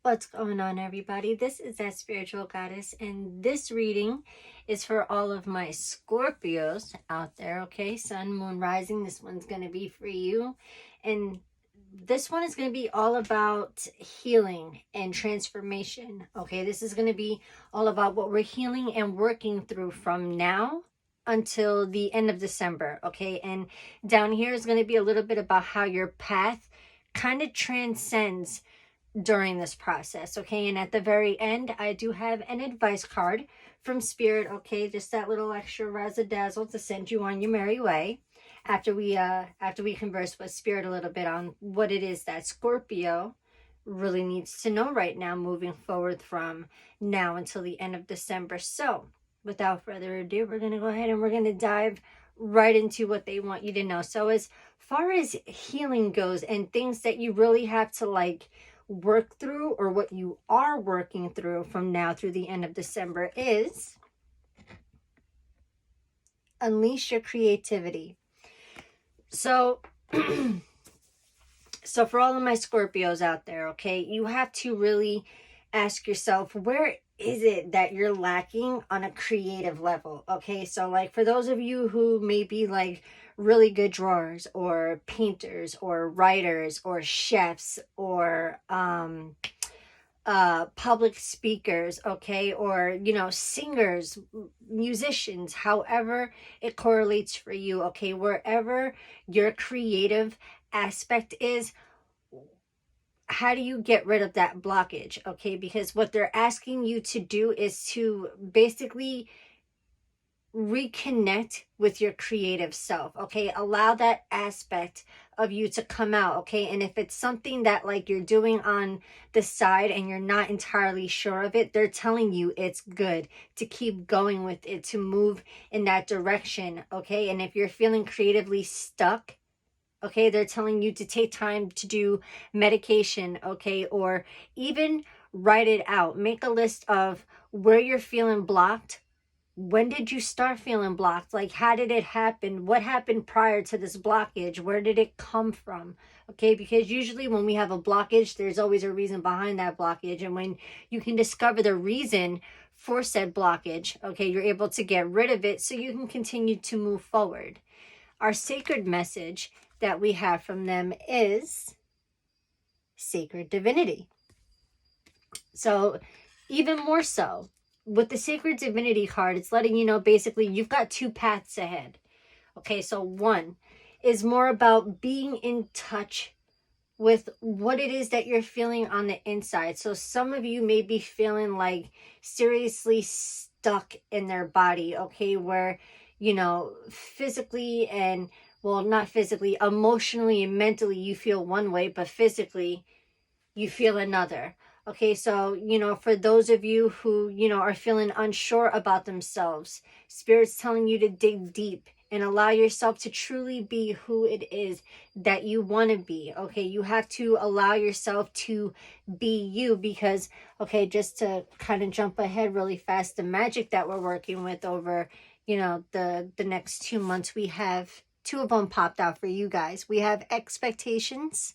What's going on, everybody? This is that spiritual goddess, and this reading is for all of my Scorpios out there. Okay, sun, moon, rising. This one's going to be for you, and this one is going to be all about healing and transformation. Okay, this is going to be all about what we're healing and working through from now until the end of December. Okay, and down here is going to be a little bit about how your path kind of transcends during this process. Okay, and at the very end I do have an advice card from Spirit. Okay, just that little extra razzle dazzle to send you on your merry way after we converse with Spirit a little bit on what it is that Scorpio really needs to know right now, moving forward from now until the end of December. So without further ado, we're going to go ahead and we're going to dive right into what they want you to know. So as far as healing goes and things that you really have to work through, or what you are working through from now through the end of December, is unleash your creativity. So so for all of my Scorpios out there, okay, you have to really ask yourself, where is it that you're lacking on a creative level? Okay, so like for those of you who may be like really good drawers or painters or writers or chefs or public speakers, okay, or singers, musicians, however it correlates for you, okay, wherever your creative aspect is, how do you get rid of that blockage? Okay, because what they're asking you to do is to basically reconnect with your creative self. Okay, allow that aspect of you to come out. Okay, and if it's something that like you're doing on the side and you're not entirely sure of it, they're telling you it's good to keep going with it, to move in that direction. Okay, and if you're feeling creatively stuck, okay, they're telling you to take time to do medication, okay, or even write it out. Make a list of where you're feeling blocked. When did you start feeling blocked? Like, how did it happen? What happened prior to this blockage? Where did it come from? Okay, because usually when we have a blockage, there's always a reason behind that blockage. And when you can discover the reason for said blockage, okay, you're able to get rid of it so you can continue to move forward. Our sacred message that we have from them is sacred divinity. So even more so, with the sacred divinity card, it's letting you know basically you've got two paths ahead. Okay, so one is more about being in touch with what it is that you're feeling on the inside. So some of you may be feeling like seriously stuck in their body, okay, where physically and, well, not physically, emotionally and mentally you feel one way, but physically you feel another. Okay, so, for those of you who, are feeling unsure about themselves, Spirit's telling you to dig deep and allow yourself to truly be who it is that you want to be. Okay, you have to allow yourself to be you because, okay, just to kind of jump ahead really fast, the magic that we're working with over, the next 2 months, we have two of them popped out for you guys. We have expectations,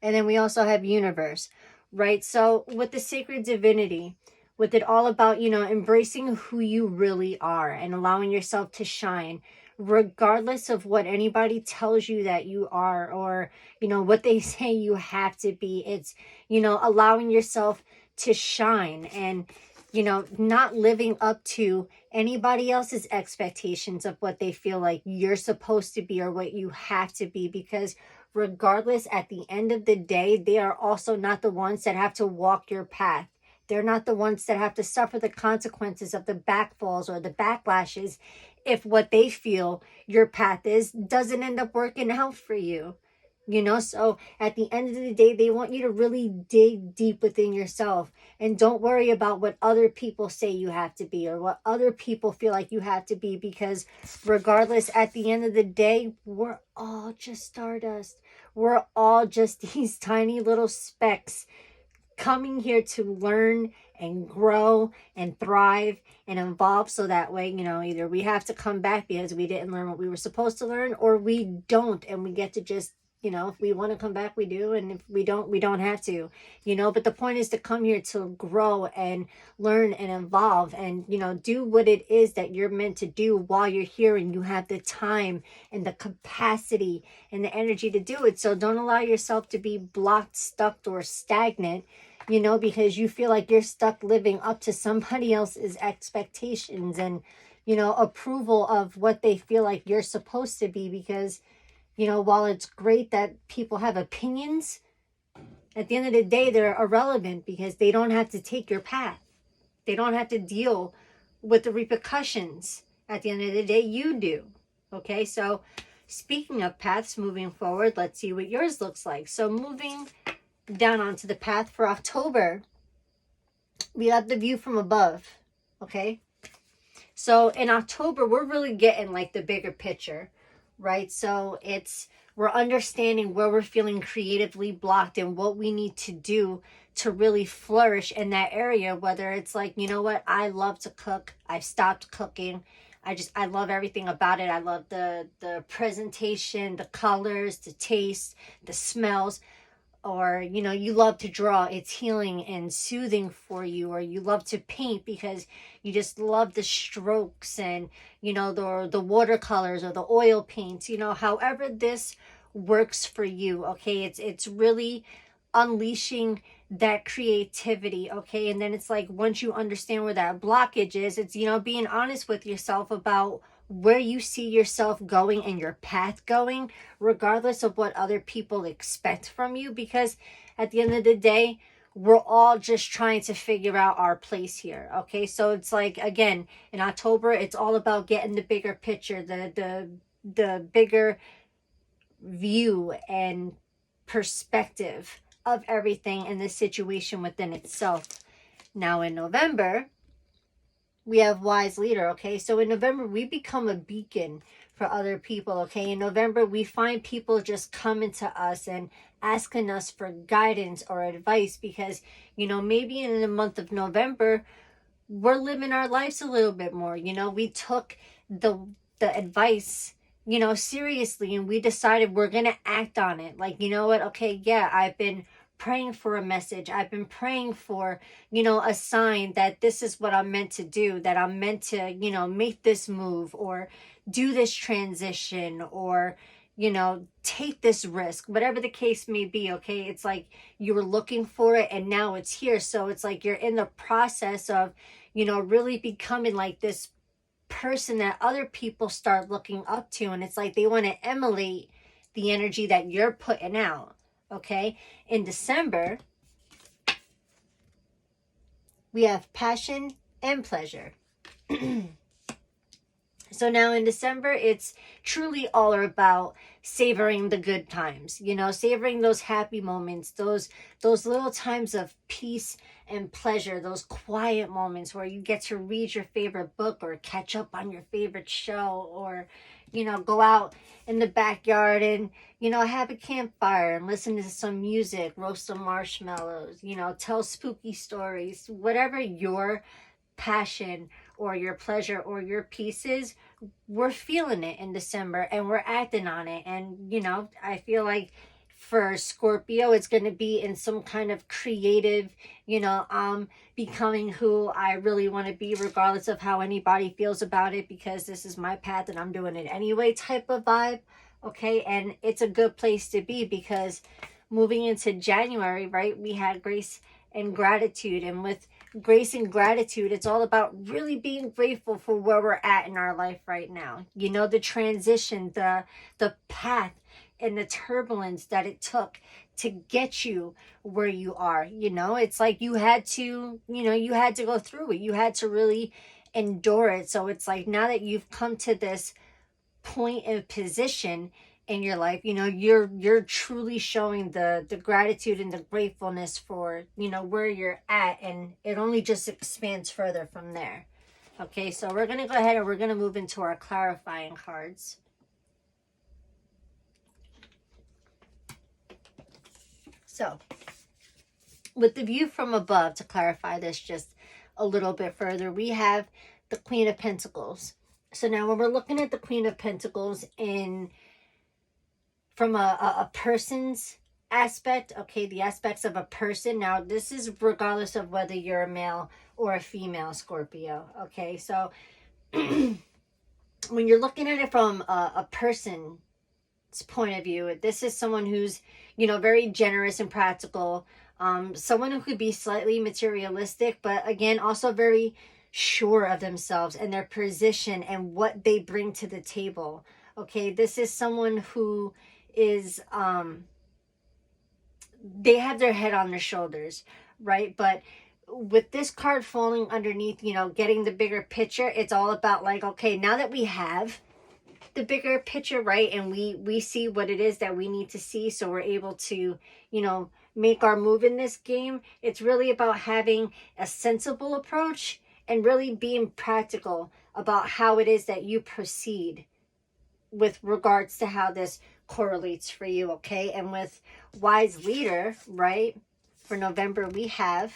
and then we also have universe, right? So with the sacred divinity, with it all about, embracing who you really are and allowing yourself to shine, regardless of what anybody tells you that you are, or, what they say you have to be. It's, allowing yourself to shine and, not living up to anybody else's expectations of what they feel like you're supposed to be or what you have to be, because regardless, at the end of the day, they are also not the ones that have to walk your path. They're not the ones that have to suffer the consequences of the backfalls or the backlashes if what they feel your path is doesn't end up working out for you. So at the end of the day, they want you to really dig deep within yourself and don't worry about what other people say you have to be or what other people feel like you have to be, because regardless, at the end of the day, we're all just stardust. We're all just these tiny little specks coming here to learn and grow and thrive and evolve, so that way, either we have to come back because we didn't learn what we were supposed to learn, or we don't and we get to just You know, if we want to come back, we do. And if we don't have to, you know. But the point is to come here to grow and learn and evolve and, you know, do what it is that you're meant to do while you're here and you have the time and the capacity and the energy to do it. So don't allow yourself to be blocked, stuck, or stagnant, you know, because you feel like you're stuck living up to somebody else's expectations and, you know, approval of what they feel like you're supposed to be. Because, you know, while it's great that people have opinions, at the end of the day, they're irrelevant because they don't have to take your path. They don't have to deal with the repercussions. At the end of the day, you do. Okay, so speaking of paths moving forward, let's see what yours looks like. So moving down onto the path for October, we got the view from above. Okay, so in October, we're really getting like the bigger picture, right? So we're understanding where we're feeling creatively blocked and what we need to do to really flourish in that area. Whether it's like, you know what, I love to cook. I've stopped cooking. I love everything about it. I love the presentation, the colors, the taste, the smells. Or, you know, you love to draw, it's healing and soothing for you. Or you love to paint because you just love the strokes and, you know, the watercolors or the oil paints, you know, however this works for you. Okay, it's really unleashing that creativity. Okay, and then it's like, once you understand where that blockage is, it's, you know, being honest with yourself about where you see yourself going and your path going, regardless of what other people expect from you. Because at the end of the day, we're all just trying to figure out our place here. Okay, so it's like, again, in October, it's all about getting the bigger picture, the bigger view and perspective of everything and the situation within itself. Now in November, we have wise leader. Okay, so in November, we become a beacon for other people. Okay, in November, we find people just coming to us and asking us for guidance or advice because, you know, maybe in the month of November, we're living our lives a little bit more. You know, we took the advice, you know, seriously, and we decided we're gonna act on it. Like, you know what, okay, yeah, I've been praying for a message. I've been praying for, you know, a sign that this is what I'm meant to do, that I'm meant to, you know, make this move or do this transition or, you know, take this risk, whatever the case may be. Okay, it's like you were looking for it and now it's here. So it's like you're in the process of, you know, really becoming like this person that other people start looking up to. And it's like they want to emulate the energy that you're putting out. Okay, in December, we have passion and pleasure. So now in December, it's truly all about savoring the good times, you know, savoring those happy moments, those little times of peace and pleasure, those quiet moments where you get to read your favorite book or catch up on your favorite show or, you know, go out in the backyard and, you know, have a campfire and listen to some music, roast some marshmallows, you know, tell spooky stories, whatever your passion or your pleasure or your peace is. We're feeling it in December and we're acting on it. And, you know, I feel like for Scorpio, it's going to be in some kind of creative, you know, becoming who I really want to be, regardless of how anybody feels about it, because this is my path and I'm doing it anyway type of vibe. Okay, and it's a good place to be because moving into January, right, we had grace and gratitude. And with grace and gratitude, it's all about really being grateful for where we're at in our life right now. You know, the transition, the path and the turbulence that it took to get you where you are. You know, it's like you had to, you know, you had to go through it. You had to really endure it. So it's like now that you've come to this point and position in your life, you know, you're truly showing the gratitude and the gratefulness for, you know, where you're at, and it only just expands further from there. Okay, so we're gonna go ahead and we're gonna move into our clarifying cards. So with the view from above, to clarify this just a little bit further, we have the Queen of Pentacles. So now when we're looking at the Queen of Pentacles from a person's aspect, okay, the aspects of a person. Now, this is regardless of whether you're a male or a female Scorpio, okay? So when you're looking at it from a person's point of view, this is someone who's, you know, very generous and practical, someone who could be slightly materialistic, but again, also very sure of themselves and their position and what they bring to the table. Okay, this is someone who is they have their head on their shoulders, right? But with this card falling underneath, you know, getting the bigger picture, it's all about like, okay, now that we have the bigger picture, right, and we see what it is that we need to see, so we're able to, you know, make our move in this game. It's really about having a sensible approach and really being practical about how it is that you proceed with regards to how this correlates for you, okay? And with wise leader, right, for November, we have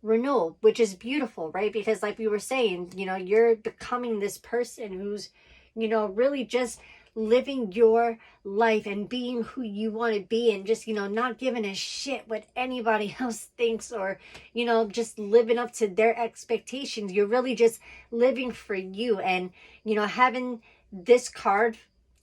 renewal, which is beautiful, right? Because like we were saying, you know, you're becoming this person who's, you know, really just living your life and being who you want to be, and just, you know, not giving a shit what anybody else thinks, or, you know, just living up to their expectations. You're really just living for you. And, you know, having this card,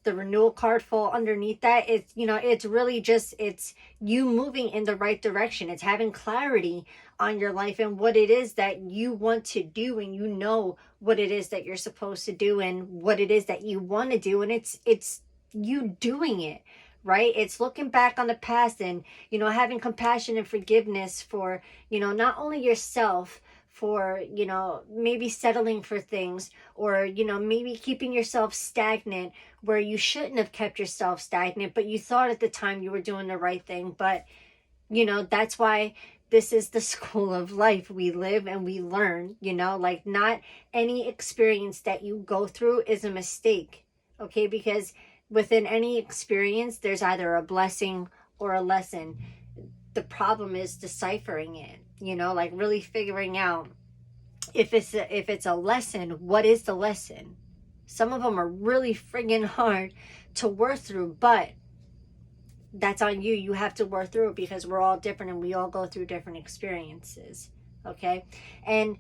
the renewal card, fall underneath that, it's, you know, it's really just, it's you moving in the right direction. It's having clarity on your life and what it is that you want to do, and you know what it is that you're supposed to do and what it is that you want to do, and it's you doing it, right? It's looking back on the past and, you know, having compassion and forgiveness for, you know, not only yourself, for, you know, maybe settling for things, or, you know, maybe keeping yourself stagnant where you shouldn't have kept yourself stagnant, but you thought at the time you were doing the right thing. But, you know, that's why this is the school of life. We live and we learn, you know, like not any experience that you go through is a mistake, okay? Because within any experience, there's either a blessing or a lesson. The problem is deciphering it, you know, like really figuring out if it's a lesson, what is the lesson? Some of them are really friggin' hard to work through, but that's on you. You have to work through it, because we're all different and we all go through different experiences, okay? And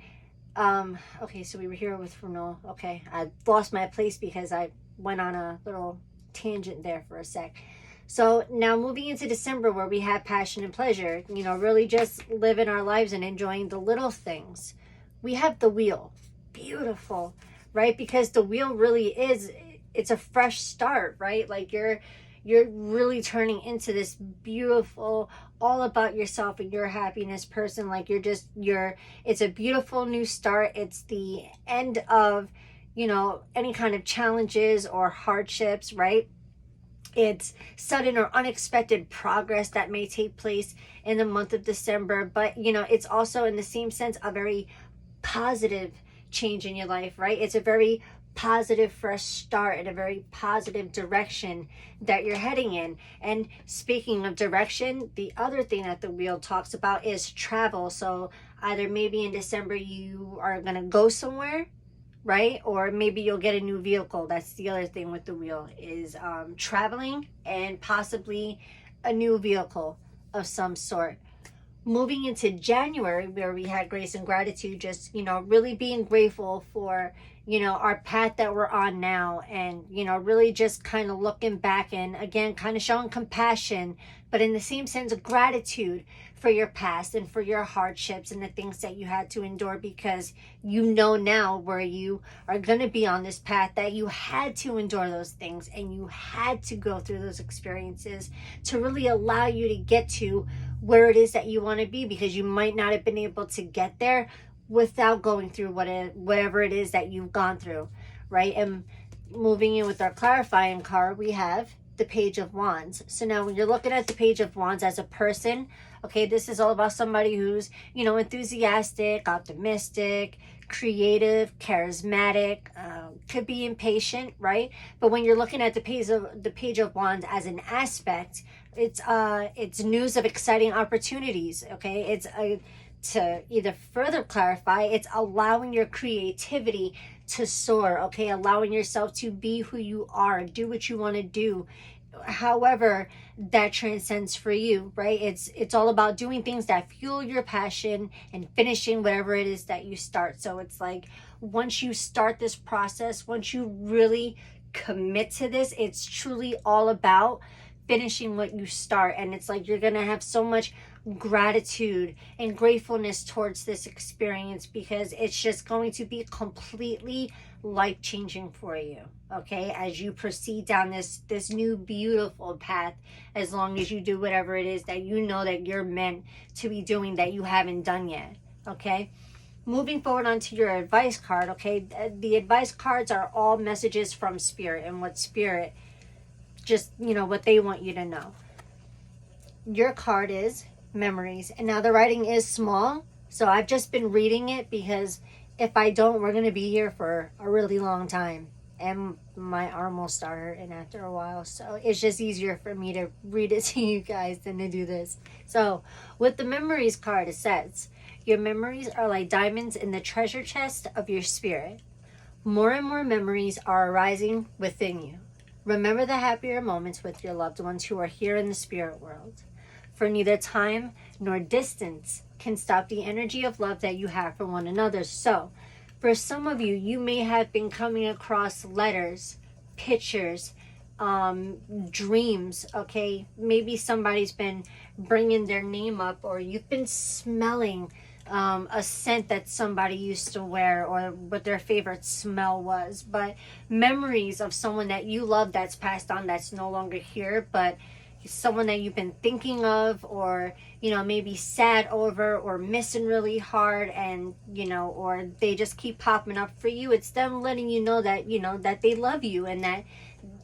okay, so we were here with Renal. Okay, I lost my place because I went on a little tangent there for a sec. So now moving into December, where we have passion and pleasure, you know, really just living our lives and enjoying the little things. We have the wheel. Beautiful, right? Because the wheel really is, it's a fresh start, right? Like you're really turning into this beautiful, all about yourself and your happiness person. Like it's a beautiful new start. It's the end of, you know, any kind of challenges or hardships, right? It's sudden or unexpected progress that may take place in the month of December. But, you know, it's also in the same sense a very positive change in your life, right? It's a very positive fresh start in a very positive direction that you're heading in. And speaking of direction, the other thing that the wheel talks about is travel. So either maybe in December you are going to go somewhere, right? Or maybe you'll get a new vehicle. That's the other thing with the wheel, is traveling and possibly a new vehicle of some sort. Moving into January, where we had grace and gratitude, just, you know, really being grateful for, you know, our path that we're on now, and, you know, really just kind of looking back and again kind of showing compassion, but in the same sense of gratitude for your past and for your hardships and the things that you had to endure, because you know now where you are going to be on this path, that you had to endure those things and you had to go through those experiences to really allow you to get to where it is that you want to be, because you might not have been able to get there without going through whatever it is that you've gone through, right? And moving in with our clarifying card, we have the Page of Wands. So now when you're looking at the Page of Wands as a person, okay, this is all about somebody who's, you know, enthusiastic, optimistic, creative, charismatic, could be impatient, right? But when you're looking at the Page of Wands as an aspect, it's news of exciting opportunities, okay? It's to either further clarify, it's allowing your creativity to soar, okay? Allowing yourself to be who you are, do what you want to do, however that transcends for you, right? It's all about doing things that fuel your passion and finishing whatever it is that you start. So it's like, once you start this process, once you really commit to this, it's truly all about finishing what you start. And it's like, you're gonna have so much gratitude and gratefulness towards this experience, because it's just going to be completely life-changing for you, okay, as you proceed down this new beautiful path, as long as you do whatever it is that you know that you're meant to be doing that you haven't done yet. Okay, moving forward onto your advice card. Okay, the advice cards are all messages from spirit, and what spirit, just, you know, what they want you to know. Your card is memories, and now the writing is small, so I've just been reading it, because if I don't, we're going to be here for a really long time, and my arm will start hurting after a while, so it's just easier for me to read it to you guys than to do this. So with the memories card, it says, your memories are like diamonds in the treasure chest of your spirit. More and more memories are arising within you. Remember the happier moments with your loved ones who are here in the spirit world. For neither time nor distance can stop the energy of love that you have for one another. So, for some of you, you may have been coming across letters, pictures, dreams, okay? Maybe somebody's been bringing their name up, or you've been smelling a scent that somebody used to wear, or what their favorite smell was. But memories of someone that you love that's passed on, that's no longer here, but someone that you've been thinking of, or, you know, maybe sad over, or missing really hard, and, you know, or they just keep popping up for you. It's them letting you know that, you know, that they love you, and that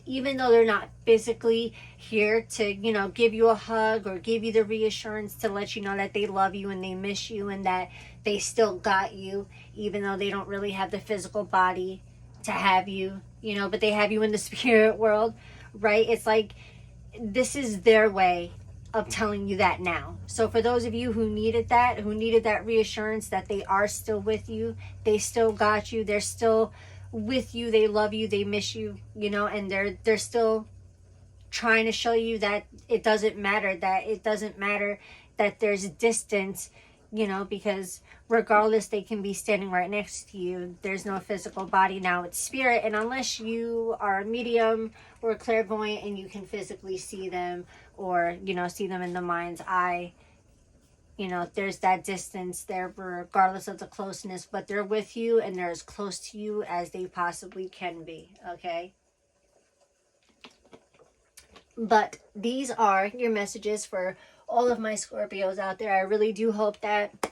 even though they're not physically here to, you know, give you a hug or give you the reassurance to let you know that they love you and they miss you, and that they still got you, even though they don't really have the physical body to have you, you know, but they have you in the spirit world, right? It's like, this is their way of telling you that now. So for those of you who needed that reassurance that they are still with you, they still got you, they're still with you, they love you, they miss you, you know, and they're still trying to show you that it doesn't matter, that there's distance, you know, because regardless, they can be standing right next to you. There's no physical body now, it's spirit. And unless you are a medium or a clairvoyant and you can physically see them, or, you know, see them in the mind's eye, you know, there's that distance there regardless of the closeness, but they're with you and they're as close to you as they possibly can be, okay? But these are your messages for all of my Scorpios out there. I really do hope that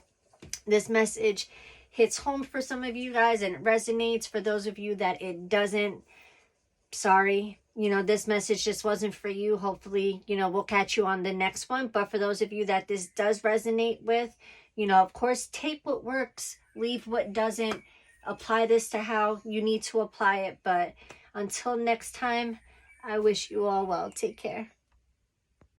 this message hits home for some of you guys and it resonates. For those of you that it doesn't, sorry, you know, this message just wasn't for you. Hopefully, you know, we'll catch you on the next one. But for those of you that this does resonate with, you know, of course, take what works, leave what doesn't, apply this to how you need to apply it. But until next time, I wish you all well. Take care.